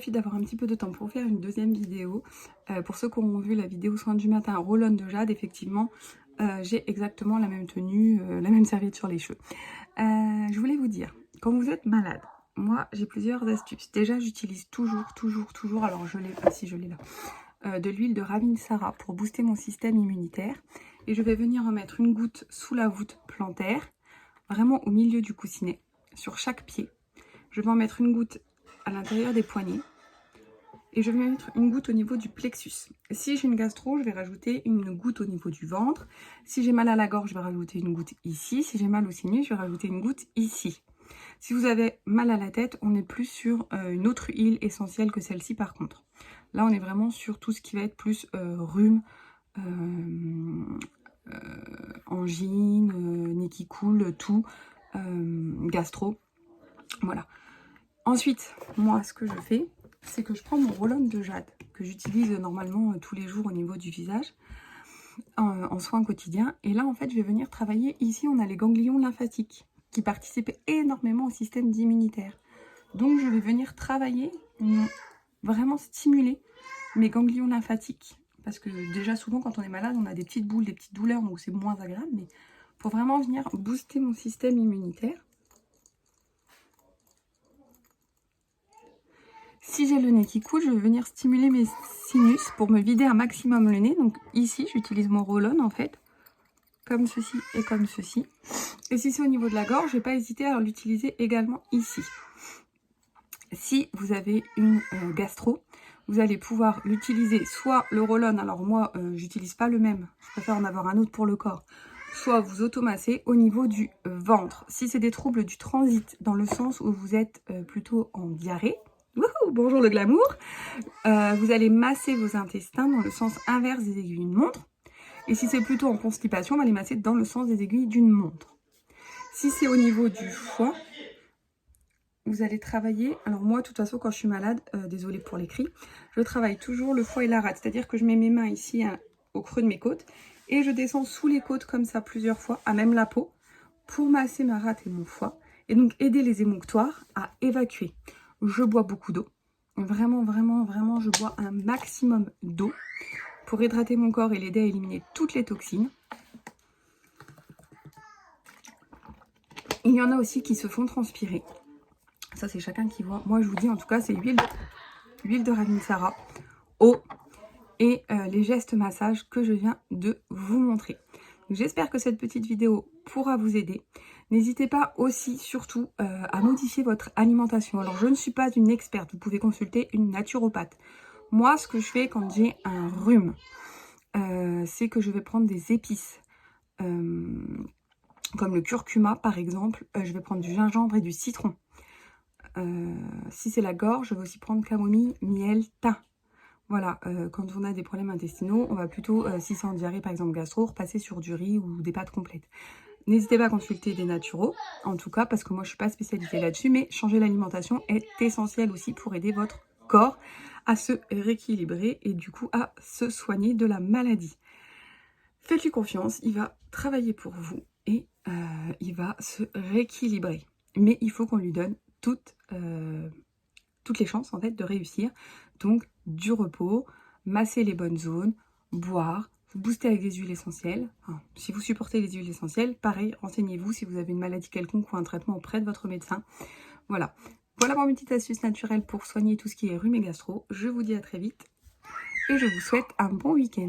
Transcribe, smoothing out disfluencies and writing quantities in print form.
profite d'avoir un petit peu de temps pour faire une deuxième vidéo. Pour ceux qui auront vu la vidéo soin du matin, roll-on de jade, effectivement, j'ai exactement la même tenue, la même serviette sur les cheveux. Je voulais vous dire, quand vous êtes malade, moi j'ai plusieurs astuces. Déjà, j'utilise toujours, alors je l'ai, si je l'ai là, de l'huile de Ravinsara pour booster mon système immunitaire. Et je vais venir en mettre une goutte sous la voûte plantaire, vraiment au milieu du coussinet, sur chaque pied. Je vais en mettre une goutte à l'intérieur des poignets. Et je vais mettre une goutte au niveau du plexus. Si j'ai une gastro, je vais rajouter une goutte au niveau du ventre. Si j'ai mal à la gorge, je vais rajouter une goutte ici. Si j'ai mal au sinus, je vais rajouter une goutte ici. Si vous avez mal à la tête, on est plus sur une autre huile essentielle que celle-ci par contre. Là, on est vraiment sur tout ce qui va être plus rhume, angine, nez qui coule, tout, gastro. Voilà. Ensuite, moi, ce que je fais, c'est que je prends mon roll-on de jade, que j'utilise normalement tous les jours au niveau du visage, en soins quotidiens. Et là, en fait, je vais venir travailler. Ici, on a les ganglions lymphatiques qui participent énormément au système immunitaire. Donc, je vais venir travailler, vraiment stimuler mes ganglions lymphatiques. Parce que déjà, souvent, quand on est malade, on a des petites boules, des petites douleurs, donc c'est moins agréable. Mais pour vraiment venir booster mon système immunitaire. Si j'ai le nez qui coule, je vais venir stimuler mes sinus pour me vider un maximum le nez. Donc ici, j'utilise mon roll-on en fait, comme ceci et comme ceci. Et si c'est au niveau de la gorge, je ne vais pas hésiter à l'utiliser également ici. Si vous avez une gastro, vous allez pouvoir l'utiliser soit le roll-on, alors moi, j'utilise pas le même, je préfère en avoir un autre pour le corps, soit vous automassez au niveau du ventre. Si c'est des troubles du transit, dans le sens où vous êtes plutôt en diarrhée, wouhou, bonjour le glamour. Vous allez masser vos intestins dans le sens inverse des aiguilles d'une montre. Et si c'est plutôt en constipation, on va les masser dans le sens des aiguilles d'une montre. Si c'est au niveau du foie, vous allez travailler... Alors moi, de toute façon, quand je suis malade, désolée pour les cris, je travaille toujours le foie et la rate. C'est-à-dire que je mets mes mains ici au creux de mes côtes et je descends sous les côtes comme ça plusieurs fois, à même la peau, pour masser ma rate et mon foie. Et donc aider les émonctoires à évacuer. Je bois beaucoup d'eau. Vraiment, je bois un maximum d'eau pour hydrater mon corps et l'aider à éliminer toutes les toxines. Il y en a aussi qui se font transpirer. Ça, c'est chacun qui voit. Moi, je vous dis, en tout cas, c'est l'huile de Ravinsara, eau et les gestes massages que je viens de vous montrer. J'espère que cette petite vidéo pourra vous aider. N'hésitez pas aussi, surtout, à modifier votre alimentation. Alors, je ne suis pas une experte. Vous pouvez consulter une naturopathe. Moi, ce que je fais quand j'ai un rhume, c'est que je vais prendre des épices. Comme le curcuma, par exemple. Je vais prendre du gingembre et du citron. Si c'est la gorge, je vais aussi prendre camomille, miel, thym. Voilà, quand on a des problèmes intestinaux, on va plutôt, si c'est en diarrhée par exemple gastro, repasser sur du riz ou des pâtes complètes. N'hésitez pas à consulter des naturaux, en tout cas, parce que moi je ne suis pas spécialisée là-dessus, mais changer l'alimentation est essentiel aussi pour aider votre corps à se rééquilibrer et du coup à se soigner de la maladie. Faites-lui confiance, il va travailler pour vous et il va se rééquilibrer. Mais il faut qu'on lui donne toutes les chances en fait de réussir. Donc du repos, masser les bonnes zones, boire, booster avec des huiles essentielles. Enfin, si vous supportez les huiles essentielles, pareil, renseignez-vous si vous avez une maladie quelconque ou un traitement auprès de votre médecin. Voilà. Voilà pour une petite astuce naturelle pour soigner tout ce qui est rhume et gastro. Je vous dis à très vite et je vous souhaite un bon week-end.